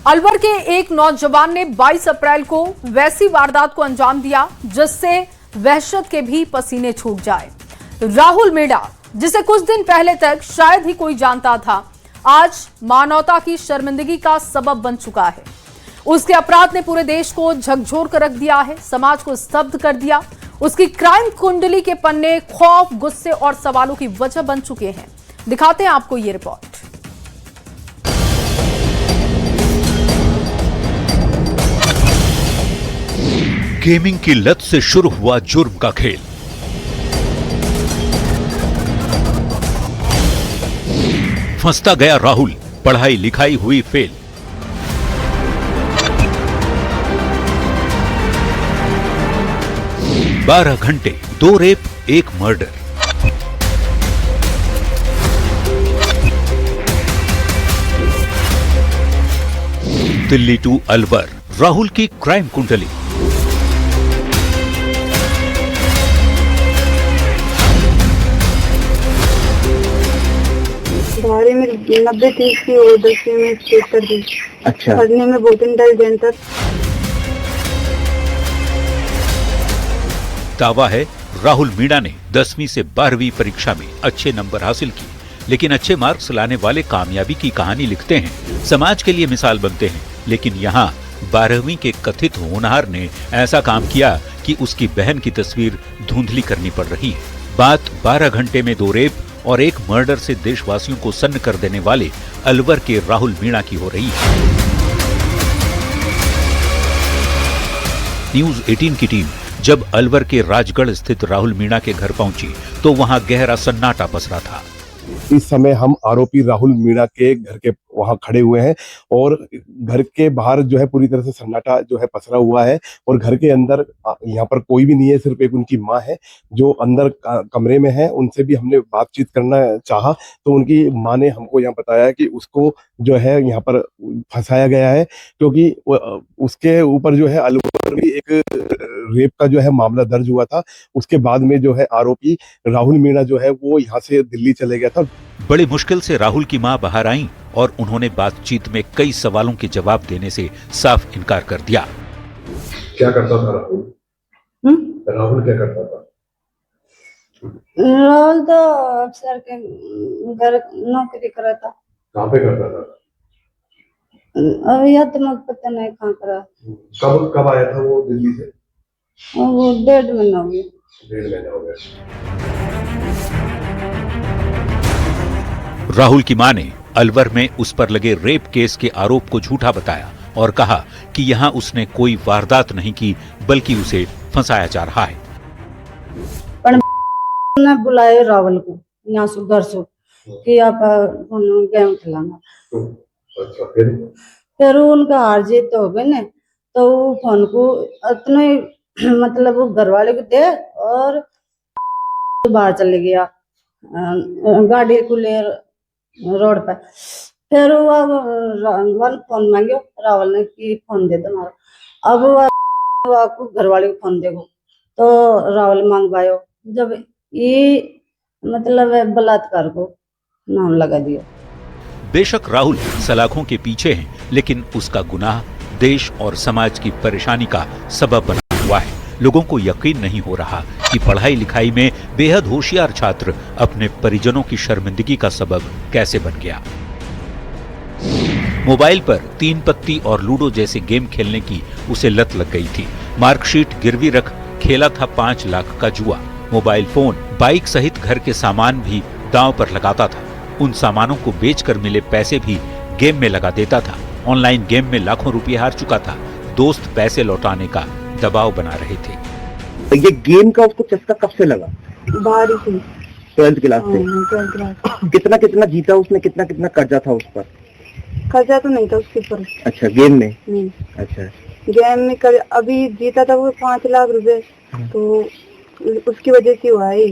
अलवर के एक नौजवान ने 22 अप्रैल को वैसी वारदात को अंजाम दिया जिससे वहशत के भी पसीने छूट जाए। राहुल मीणा, जिसे कुछ दिन पहले तक शायद ही कोई जानता था, आज मानवता की शर्मिंदगी का सबब बन चुका है। उसके अपराध ने पूरे देश को झकझोर कर रख दिया है, समाज को स्तब्ध कर दिया। उसकी क्राइम कुंडली के पन्ने खौफ, गुस्से और सवालों की वजह बन चुके हैं। दिखाते हैं आपको ये रिपोर्ट। गेमिंग की लत से शुरू हुआ जुर्म का खेल। फंसता गया राहुल, पढ़ाई लिखाई हुई फेल। बारह घंटे, 2 rape, 1 murder. Delhi to Alwar, Rahul की क्राइम कुंडली। बारहवीं में 90 थी और 10वीं में 76 थी। अच्छा। पढ़ने में बहुत इंटेलिजेंट था। दावा है राहुल मीणा ने 10वीं से 12वीं परीक्षा में अच्छे नंबर हासिल किए, लेकिन अच्छे मार्क्स लाने वाले कामयाबी की कहानी लिखते हैं, समाज के लिए मिसाल बनते हैं। लेकिन यहाँ 12वीं के कथित होनहार ने ऐसा काम किया कि उसकी बहन की तस्वीर धुंधली करनी पड़ रही है। बात 12 घंटे में 2 रेप और 1 मर्डर से देशवासियों को सन्न कर देने वाले अलवर के राहुल मीणा की हो रही है। न्यूज़ 18 की टीम जब अलवर के राजगढ़ स्थित राहुल मीणा के घर पहुंची तो वहां गहरा सन्नाटा पसरा था। इस समय हम आरोपी राहुल मीणा के घर के वहां खड़े हुए हैं और घर के बाहर जो है पूरी तरह से सन्नाटा जो है पसरा हुआ है और घर के अंदर यहाँ पर कोई भी नहीं है, सिर्फ एक उनकी माँ है जो अंदर कमरे में है। उनसे भी हमने बातचीत करना चाहा तो उनकी माँ ने हमको यहाँ बताया कि उसको जो है यहाँ पर फंसाया गया है, क्योंकि उसके ऊपर जो है अलवर में एक रेप का जो है मामला दर्ज हुआ था। उसके बाद में जो है आरोपी राहुल मीणा जो है वो यहाँ से दिल्ली चले गया था। बड़ी मुश्किल से राहुल की मां बाहर आईं और उन्होंने बातचीत में कई सवालों के जवाब देने से साफ इनकार कर दिया। क्या करता था राहुल? राहुल क्या करता था? राहुल तो अफसर के घर नौकरी कर रहा था। कहाँ पे करता था? अभी यह तो मुझे पता नहीं कहाँ करा। कब आया था वो दिल्ली से? वो 1.5 महीना हो गया। 1.5 महीना हो गया। राहुल की मां ने अलवर में उस पर लगे रेप केस के आरोप को झूठा बताया और कहा कि यहाँ उसने कोई वारदात नहीं की, बल्कि उसे फंसाया जा रहा है। ने बुलाए राहुल को यहाँ से घर से कि आप गेम खिलाना। अच्छा, फिर उनका हार जीत हो गई ना, तो वो फोन को इतने मतलब वो घर वाले को दे और बाहर चले गया गाड़ी को ले रोड पर। फिर वो फोन मांगे राहुल ने कि फोन दे दो हमारा। अब वो आपको घर वाले को फोन देगो तो राहुल मांगवायो। जब ये मतलब बलात्कार को नाम लगा दिया। बेशक राहुल सलाखों के पीछे है, लेकिन उसका गुनाह देश और समाज की परेशानी का सबब बना हुआ है। लोगों को यकीन नहीं हो रहा कि पढ़ाई लिखाई में बेहद होशियार छात्र अपने परिजनों की शर्मिंदगी का सबब कैसे बन गया। मोबाइल पर 3 पत्ती और लूडो जैसे गेम खेलने की उसे लत लग गई थी। मार्कशीट गिरवी रख खेला था 5 लाख का जुआ। मोबाइल फोन, बाइक सहित घर के सामान भी दांव पर लगाता था। उन सामानों को बेचकर मिले पैसे भी गेम में लगा देता था। ऑनलाइन गेम में लाखों रुपए हार चुका था। दोस्त पैसे लौटाने का दबाव बना रहे थे। ये गेम का उसको चस्का कब से लगा? 12वीं से 12th क्लास से। कितना जीता उसने? कितना कर्जा था उस पर? कर्जा तो नहीं था उसके ऊपर। अच्छा, गेम में नहीं। अच्छा, गेम में अभी जीता था वो 5 लाख रुपए, तो उसकी वजह से हुआ है।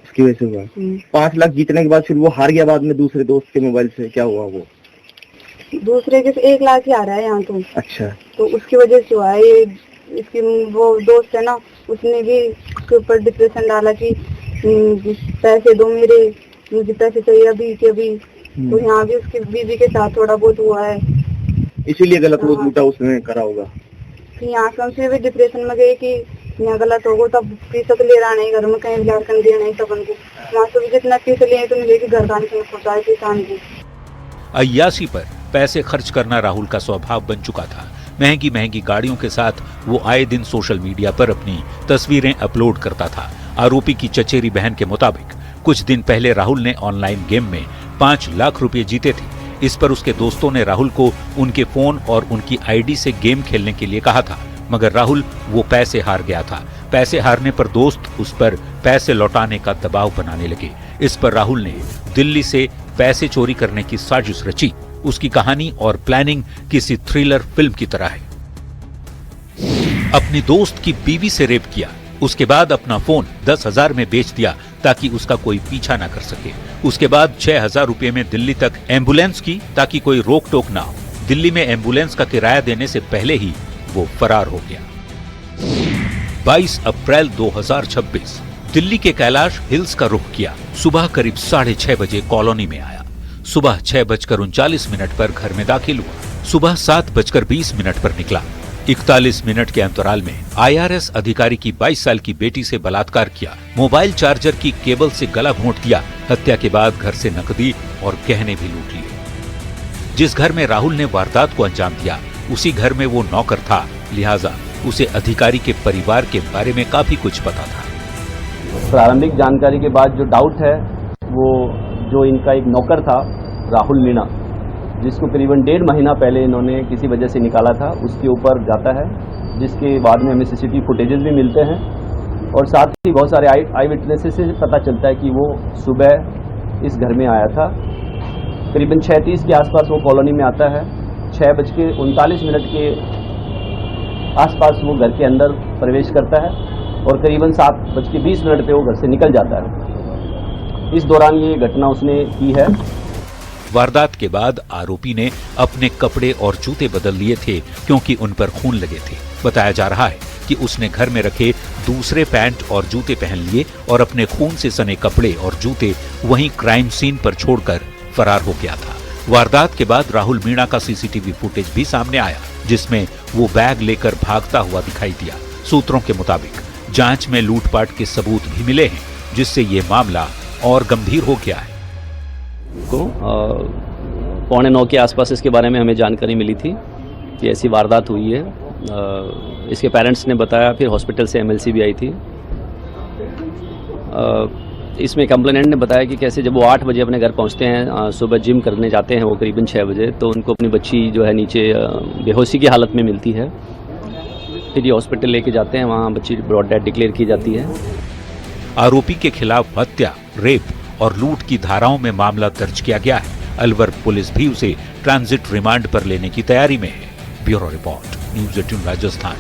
उसकी वजह से हुआ। 5 लाख जीतने के बाद फिर वो हार गया बाद में दूसरे दोस्त के मोबाइल से। क्या हुआ? वो दूसरे के 1 लाख ही आ रहा है यहाँ तो। अच्छा, तो उसकी वजह से हुआ है। इसकी वो दोस्त है ना, उसने भी उसके ऊपर डिप्रेशन डाला कि पैसे दो मेरे, मुझे पैसे चाहिए अभी के अभी। तो यहाँ भी उसकी बीवी के साथ थोड़ा बहुत हुआ है। इसीलिए गलत वो झूठा उसने करा होगा। यहाँ से भी डिप्रेशन में गए कि यहाँ गलत होगा, तब फीस ले रहा नहीं घर में कहीं इलाज कर दिया नहीं सब उनको, वहाँ से भी जितना फीस लिए तो मिलेगी घर का पहुँचाए किसान की। अय्यासी पर पैसे खर्च करना राहुल का स्वभाव बन चुका था। महंगी महंगी गाड़ियों के साथ वो आए दिन सोशल मीडिया पर अपनी तस्वीरें अपलोड करता था। आरोपी की चचेरी बहन के मुताबिक कुछ दिन पहले राहुल ने ऑनलाइन गेम में 5 लाख रुपए जीते थे। इस पर उसके दोस्तों ने राहुल को उनके फोन और उनकी आईडी से गेम खेलने के लिए कहा था, मगर राहुल वो पैसे हार गया था। पैसे हारने पर दोस्त उस पर पैसे लौटाने का दबाव बनाने लगे। इस पर राहुल ने दिल्ली से पैसे चोरी करने की साजिश रची। उसकी कहानी और प्लानिंग किसी थ्रिलर फिल्म की तरह है। अपनी दोस्त की बीवी से रेप किया, उसके बाद अपना फोन 10,000 में बेच दिया ताकि उसका कोई पीछा ना कर सके। उसके बाद 6,000 रुपए में दिल्ली तक एम्बुलेंस की ताकि कोई रोक टोक ना हो। दिल्ली में एम्बुलेंस का किराया देने से पहले ही वो फरार हो गया। 22 अप्रैल 2026 दिल्ली के कैलाश हिल्स का रुख किया। सुबह करीब 6:30 बजे कॉलोनी में आया। सुबह 6:39 पर घर में दाखिल हुआ। सुबह 7:20 पर निकला। 41 मिनट के अंतराल में IRS अधिकारी की 22 साल की बेटी से बलात्कार किया। मोबाइल चार्जर की केबल से गला घोंट दिया। हत्या के बाद घर से नकदी और गहने भी लूट लिए। जिस घर में राहुल ने वारदात को अंजाम दिया उसी घर में वो नौकर था, लिहाजा उसे अधिकारी के परिवार के बारे में काफी कुछ पता था। प्रारंभिक जानकारी के बाद जो डाउट है वो जो इनका एक नौकर था राहुल मीणा, जिसको करीबन 1.5 महीना पहले इन्होंने किसी वजह से निकाला था, उसके ऊपर जाता है, जिसके बाद में हमें CCTV फुटेजेस भी मिलते हैं और साथ ही बहुत सारे आई विटनेसेस से पता चलता है कि वो सुबह इस घर में आया था। करीबन 6:30 के आसपास वो कॉलोनी में आता है। 6:39 के आसपास वो घर के अंदर प्रवेश करता है और करीबन 7:20 पे वो घर से निकल जाता है। इस दौरान ये घटना उसने की है। वारदात के बाद आरोपी ने अपने कपड़े और जूते बदल लिए थे क्योंकि उन पर खून लगे थे। बताया जा रहा है कि उसने घर में रखे दूसरे पैंट और जूते पहन लिए और अपने खून से सने कपड़े और जूते वहीं क्राइम सीन पर छोड़कर फरार हो गया था। वारदात के बाद राहुल मीणा का CCTV फुटेज भी सामने आया, जिसमें वो बैग लेकर भागता हुआ दिखाई दिया। सूत्रों के मुताबिक जांच में लूटपाट के सबूत भी मिले हैं, जिससे ये मामला और गंभीर हो गया है। को 8:45 के आसपास इसके बारे में हमें जानकारी मिली थी कि ऐसी वारदात हुई है। इसके पेरेंट्स ने बताया, फिर हॉस्पिटल से MLC भी आई थी। इसमें कंप्लेनेंट ने बताया कि कैसे जब वो 8 बजे अपने घर पहुंचते हैं, सुबह जिम करने जाते हैं वो करीबन 6 बजे, तो उनको अपनी बच्ची जो है नीचे बेहोशी की हालत में मिलती है। फिर ये हॉस्पिटल लेके जाते हैं, वहाँ बच्ची ब्रॉड डेड डिक्लेयर की जाती है। आरोपी के खिलाफ हत्या, रेप और लूट की धाराओं में मामला दर्ज किया गया है। अलवर पुलिस भी उसे ट्रांजिट रिमांड पर लेने की तैयारी में है। Bureau report, news 18 Rajasthan.